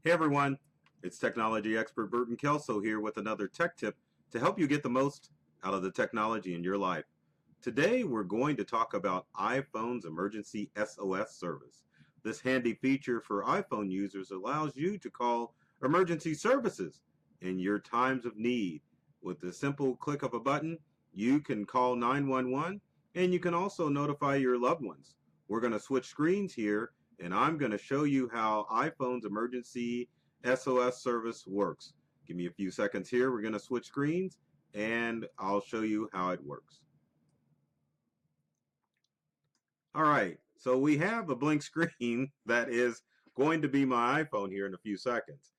Hey everyone, it's technology expert Burton Kelso here with another tech tip to help you get the most out of the technology in your life. Today we're going to talk about iPhone's Emergency SOS service. This handy feature for iPhone users allows you to call emergency services in your times of need. With the simple click of a button, you can call 911 and you can also notify your loved ones. We're going to switch screens here and I'm going to show you how iPhone's Emergency SOS service works. Give me a few seconds here. We're going to switch screens and I'll show you how it works. All right, so we have a blank screen that is going to be my iPhone here in a few seconds.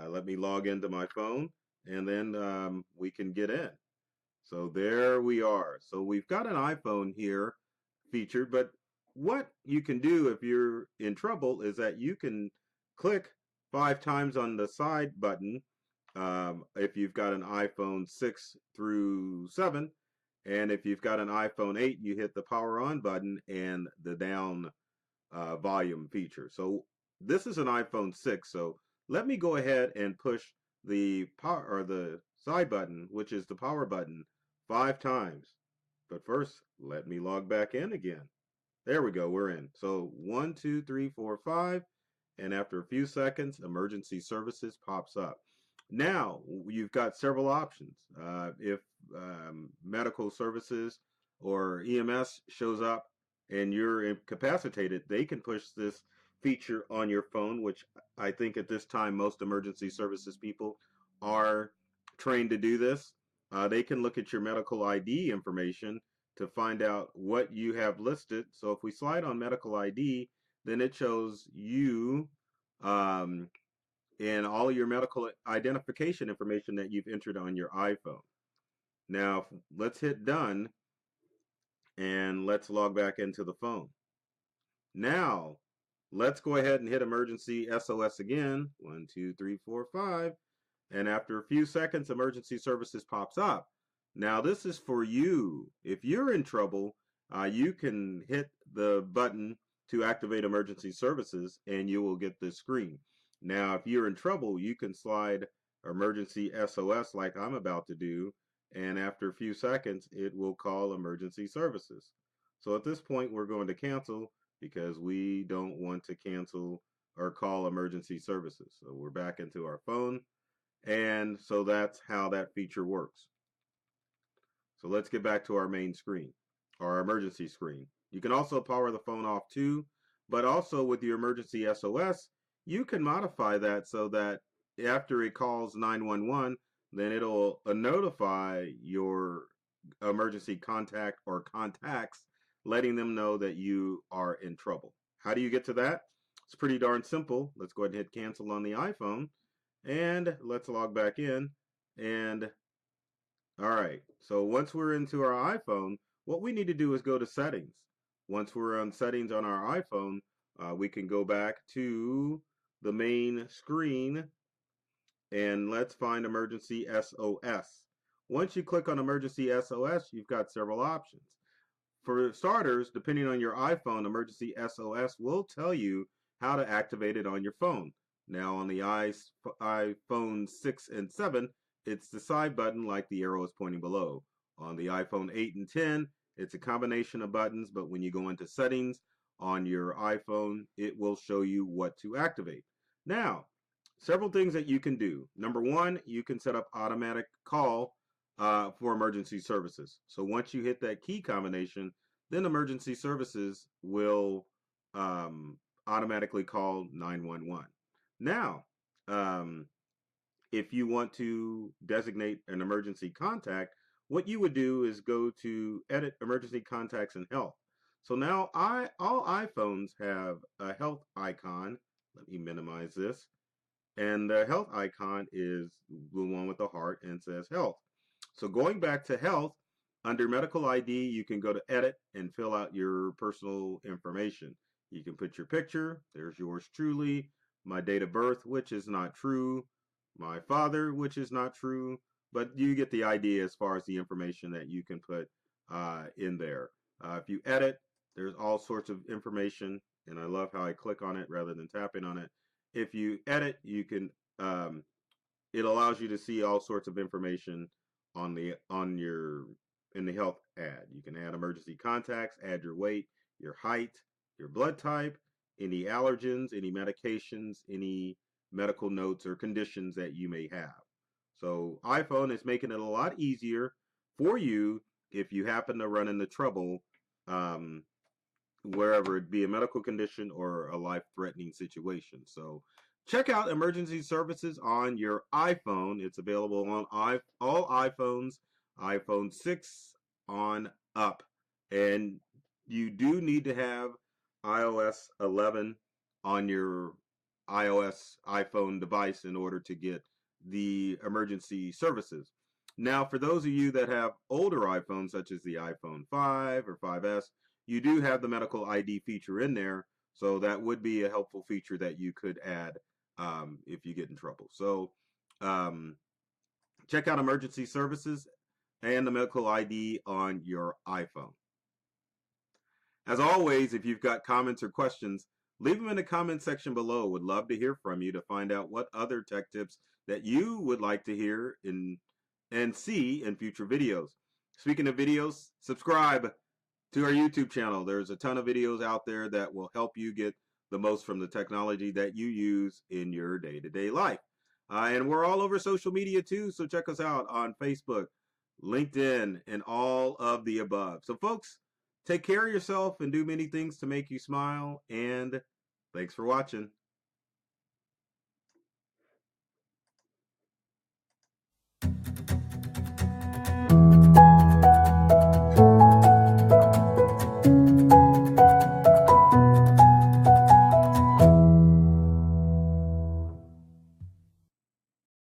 Let me log into my phone and then we can get in. So there we are. So we've got an iPhone here featured, but what you can do if you're in trouble is that you can click 5 times on the side button if you've got an iPhone 6 through 7. And if you've got an iPhone 8, you hit the power on button and the down volume feature. So this is an iPhone 6. So let me go ahead and push the power or the side button, which is the power button, 5 times. But first, let me log back in again. There we go, we're in. So 1, 2, 3, 4, 5. And after a few seconds, emergency services pops up. Now, you've got several options. If medical services or EMS shows up and you're incapacitated, they can push this feature on your phone, which I think at this time most emergency services people are trained to do this. They can look at your medical ID information to find out what you have listed. So if we slide on medical ID, then it shows you um, and all your medical identification information that you've entered on your iPhone. Now, let's hit done and let's log back into the phone. Now, let's go ahead and hit emergency SOS again. 1, 2, 3, 4, 5. And after a few seconds, emergency services pops up. Now, this is for you. If you're in trouble, you can hit the button to activate emergency services and you will get this screen. Now, if you're in trouble, you can slide emergency SOS like I'm about to do. And after a few seconds, it will call emergency services. So at this point, we're going to cancel because we don't want to cancel or call emergency services. So we're back into our phone. And so that's how that feature works. So let's get back to our main screen, our emergency screen. You can also power the phone off too, but also with your emergency SOS, you can modify that so that after it calls 911, then it'll notify your emergency contact or contacts, letting them know that you are in trouble. How do you get to that? It's pretty darn simple. Let's go ahead and hit cancel on the iPhone and let's log back in. And all right, so once we're into our iPhone, what we need to do is go to settings. Once we're on settings on our iPhone, we can go back to the main screen and let's find emergency SOS. Once you click on emergency SOS, you've got several options. For starters, depending on your iPhone, emergency SOS will tell you how to activate it on your phone. Now on the iPhone 6 and 7, it's the side button like the arrow is pointing below. On the iPhone 8 and 10, it's a combination of buttons, but when you go into settings on your iPhone, it will show you what to activate. Now, several things that you can do. Number one, you can set up automatic call for emergency services. So once you hit that key combination, then emergency services will automatically call 911. Now, if you want to designate an emergency contact, what you would do is go to Edit Emergency Contacts and Health. So now all iPhones have a health icon. Let me minimize this. And the health icon is the one with the heart and says health. So going back to health, under medical ID, you can go to edit and fill out your personal information. You can put your picture, there's yours truly, my date of birth, which is not true, my father, which is not true, but you get the idea as far as the information that you can put in there. If you edit, there's all sorts of information, and I love how I click on it rather than tapping on it, if you edit, you can it allows you to see all sorts of information on your in the health ad. You can add emergency contacts, add your weight, your height, your blood type, any allergens, any medications, any medical notes or conditions that you may have. So iPhone is making it a lot easier for you if you happen to run into trouble, um, wherever it be a medical condition or a life-threatening situation. So check out emergency services on your iPhone. It's available on all iPhones, iPhone 6 on up. And you do need to have iOS 11 on your iOS iPhone device in order to get the emergency services. Now, for those of you that have older iPhones, such as the iPhone 5 or 5S, you do have the medical ID feature in there, so that would be a helpful feature that you could add if you get in trouble. So um, check out emergency services and the medical ID on your iPhone. As always, if you've got comments or questions, leave them in the comment section below. Would love to hear from you to find out what other tech tips that you would like to hear and see in future videos. Speaking of videos, subscribe to our YouTube channel. There's a ton of videos out there that will help you get the most from the technology that you use in your day-to-day life. And we're all over social media too, so check us out on Facebook, LinkedIn, and all of the above. So folks, take care of yourself and do many things to make you smile, and thanks for watching.